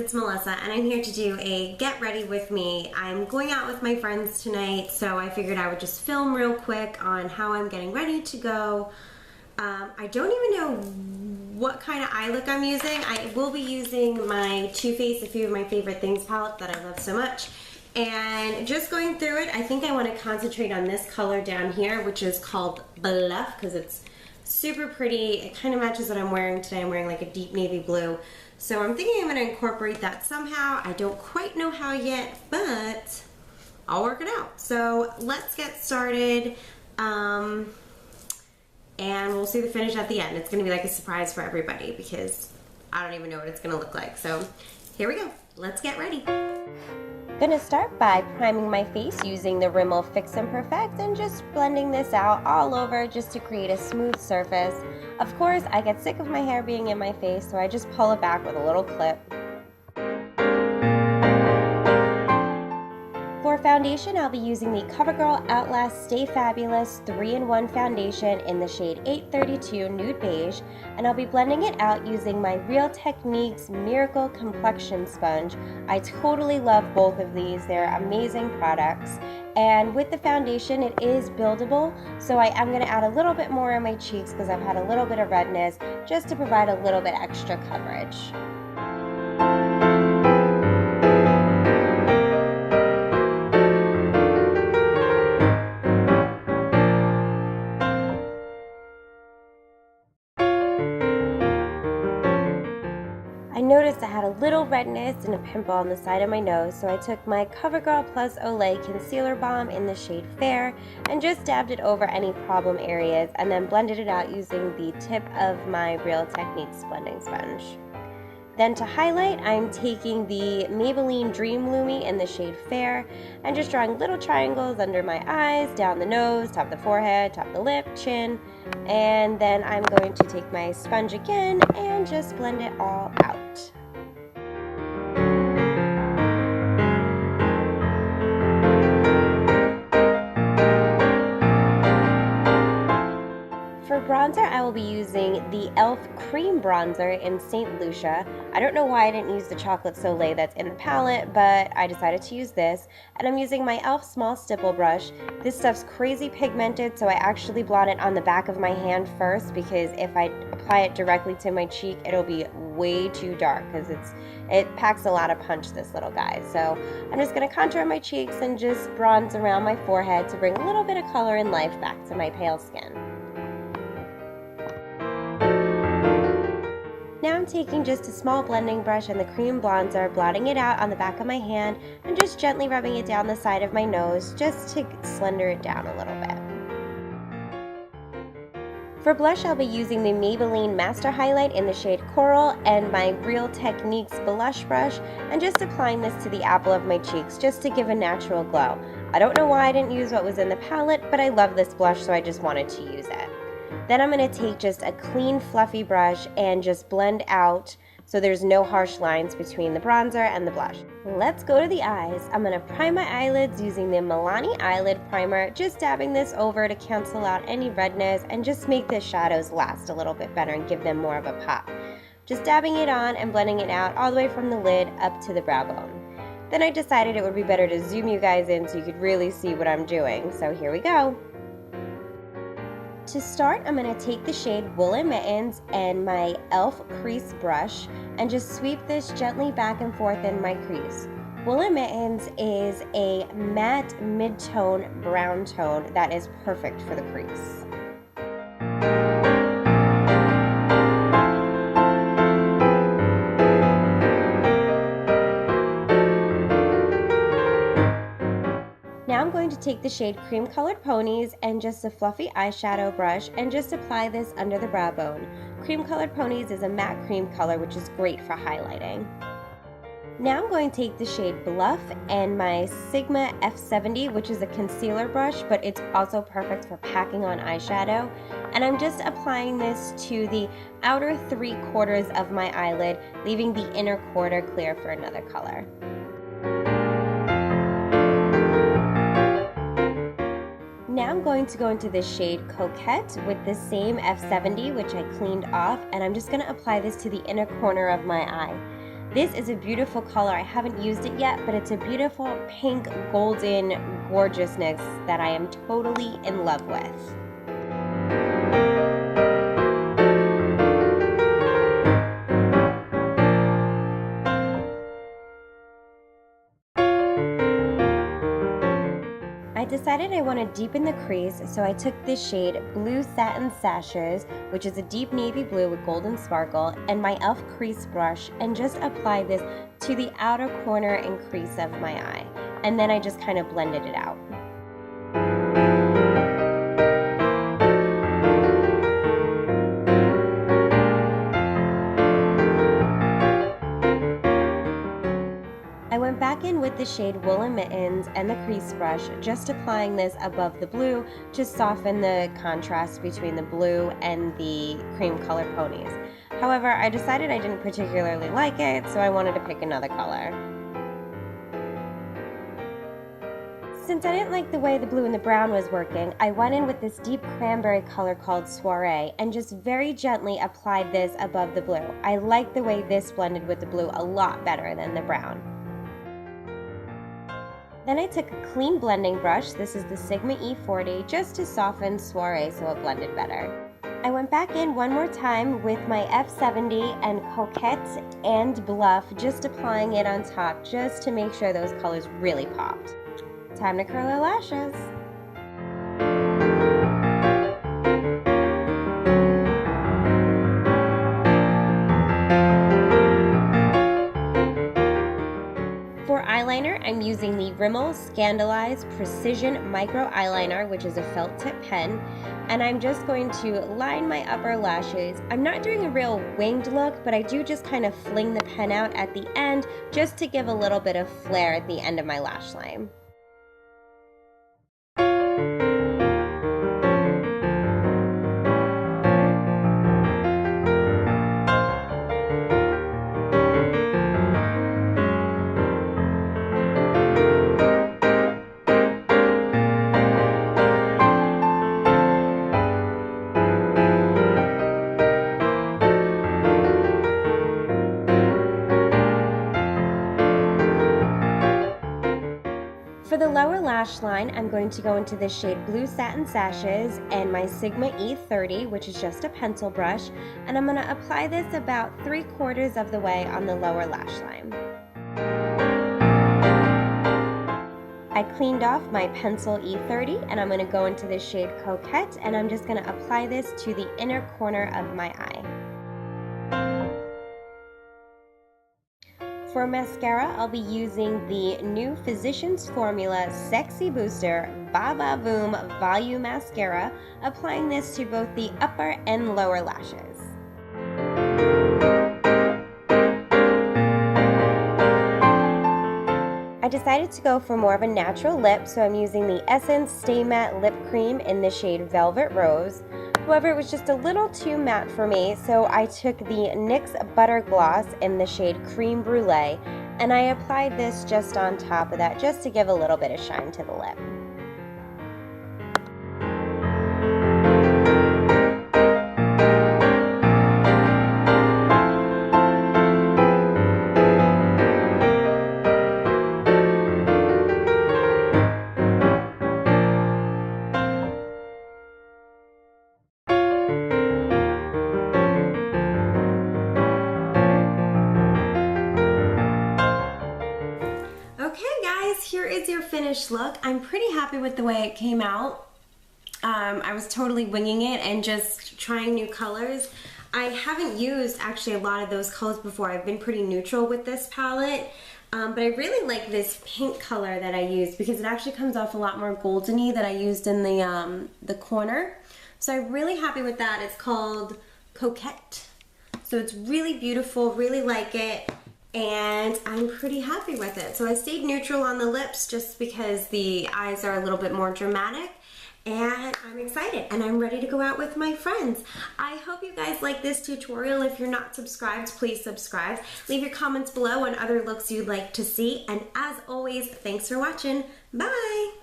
it's Melissa, and I'm here to do a get ready with me. I'm going out with my friends tonight, so I figured I would just film real quick on how I'm getting ready to go. I don't even know what kind of eye look I'm using. I will be using my Too Faced A Few of My Favorite Things palette that I love so much. And just going through it, I think I want to concentrate on this color down here, which is called Bluff, because it's super pretty. It kind of matches what I'm wearing today. I'm wearing like a deep navy blue. So I'm thinking I'm going to incorporate that somehow. I don't quite know how yet, but I'll work it out. So let's get started. And we'll see the finish at the end. It's going to be like a surprise for everybody because I don't even know what it's going to look like. So here we go. Let's get ready. Gonna start by priming my face using the Rimmel Fix and Perfect and just blending this out all over just to create a smooth surface. Of course, I get sick of my hair being in my face, so I just pull it back with a little clip. For foundation, I'll be using the Covergirl Outlast Stay Fabulous 3-in-1 foundation in the shade 832 Nude Beige, and I'll be blending it out using my Real Techniques Miracle Complexion Sponge. I totally love both of these. They're amazing products. And with the foundation, it is buildable, so I am going to add a little bit more on my cheeks because I've had a little bit of redness just to provide a little bit extra coverage. I noticed I had a little redness and a pimple on the side of my nose, so I took my Covergirl plus Olay Concealer Balm in the shade Fair and just dabbed it over any problem areas and then blended it out using the tip of my Real Techniques blending sponge. Then to highlight, I'm taking the Maybelline Dream Lumi in the shade Fair and just drawing little triangles under my eyes, down the nose, top of the forehead, top of the lip, chin, and then I'm going to take my sponge again and just blend it all out. For bronzer, I will be using the e.l.f. Cream Bronzer in St. Lucia. I don't know why I didn't use the Chocolate Soleil that's in the palette, but I decided to use this. And I'm using my e.l.f. Small Stipple Brush. This stuff's crazy pigmented, so I actually blot it on the back of my hand first because if I apply it directly to my cheek, it'll be way too dark because it packs a lot of punch, this little guy. So I'm just going to contour my cheeks and just bronze around my forehead to bring a little bit of color and life back to my pale skin. Now I'm taking just a small blending brush and the cream bronzer, blotting it out on the back of my hand and just gently rubbing it down the side of my nose just to slender it down a little bit. For blush, I'll be using the Maybelline Master Highlight in the shade Coral and my Real Techniques blush brush and just applying this to the apple of my cheeks just to give a natural glow. I don't know why I didn't use what was in the palette, but I love this blush, so I just wanted to use it. Then I'm going to take just a clean fluffy brush and just blend out so there's no harsh lines between the bronzer and the blush. Let's go to the eyes. I'm going to prime my eyelids using the Milani Eyelid Primer, just dabbing this over to cancel out any redness and just make the shadows last a little bit better and give them more of a pop. Just dabbing it on and blending it out all the way from the lid up to the brow bone. Then I decided it would be better to zoom you guys in so you could really see what I'm doing. So here we go. To start, I'm going to take the shade Woolen Mittens and my e.l.f. crease brush and just sweep this gently back and forth in my crease. Woolen Mittens is a matte mid-tone brown tone that is perfect for the crease. Now I'm going to take the shade Cream Colored Ponies and just a fluffy eyeshadow brush and just apply this under the brow bone. Cream Colored Ponies is a matte cream color, which is great for highlighting. Now I'm going to take the shade Bluff and my Sigma F70, which is a concealer brush, but it's also perfect for packing on eyeshadow. And I'm just applying this to the outer 3/4 of my eyelid, leaving the inner quarter clear for another color. Now I'm going to go into the shade Coquette with the same F70, which I cleaned off, and I'm just going to apply this to the inner corner of my eye. This is a beautiful color. I haven't used it yet, but it's a beautiful pink golden gorgeousness that I am totally in love with. I decided I want to deepen the crease, so I took this shade Blue Satin Sashes, which is a deep navy blue with golden sparkle, and my e.l.f. crease brush, and just applied this to the outer corner and crease of my eye. And then I just kind of blended it out. I went back in with the shade Woolen Mittens and the crease brush, just applying this above the blue to soften the contrast between the blue and the cream color ponies. However, I decided I didn't particularly like it, so I wanted to pick another color. Since I didn't like the way the blue and the brown was working, I went in with this deep cranberry color called Soiree and just very gently applied this above the blue. I like the way this blended with the blue a lot better than the brown. Then I took a clean blending brush, this is the Sigma E40, just to soften Soiree so it blended better. I went back in one more time with my F70 and Coquette and Bluff, just applying it on top just to make sure those colors really popped. Time to curl our lashes. For eyeliner, I'm using the Rimmel Scandeleyes Precision Micro Eyeliner, which is a felt tip pen, and I'm just going to line my upper lashes. I'm not doing a real winged look, but I do just kind of fling the pen out at the end just to give a little bit of flare at the end of my lash line. For the lower lash line, I'm going to go into the shade Blue Satin Sashes and my Sigma E30, which is just a pencil brush, and I'm going to apply this about 3/4 of the way on the lower lash line. I cleaned off my pencil E30 and I'm going to go into the shade Coquette, and I'm just going to apply this to the inner corner of my eye. For mascara, I'll be using the new Physicians Formula Sexy Booster Voom Volume Mascara, applying this to both the upper and lower lashes. I decided to go for more of a natural lip, so I'm using the Essence Stay Matte Lip Cream in the shade Velvet Rose. However, it was just a little too matte for me, so I took the NYX Butter Gloss in the shade Cream Brulee, and I applied this just on top of that just to give a little bit of shine to the lip. Here is your finished look. I'm pretty happy with the way it came out. I was totally winging it and just trying new colors. I haven't used actually a lot of those colors before. I've been pretty neutral with this palette, but I really like this pink color that I used because it actually comes off a lot more goldeny than I used in the corner. So I'm really happy with that. It's called Coquette. So it's really beautiful, really like it. And I'm pretty happy with it. So I stayed neutral on the lips just because the eyes are a little bit more dramatic, and I'm excited and I'm ready to go out with my friends. I hope you guys like this tutorial. If you're not subscribed, please subscribe. Leave your comments below on other looks you'd like to see, and as always, thanks for watching. Bye!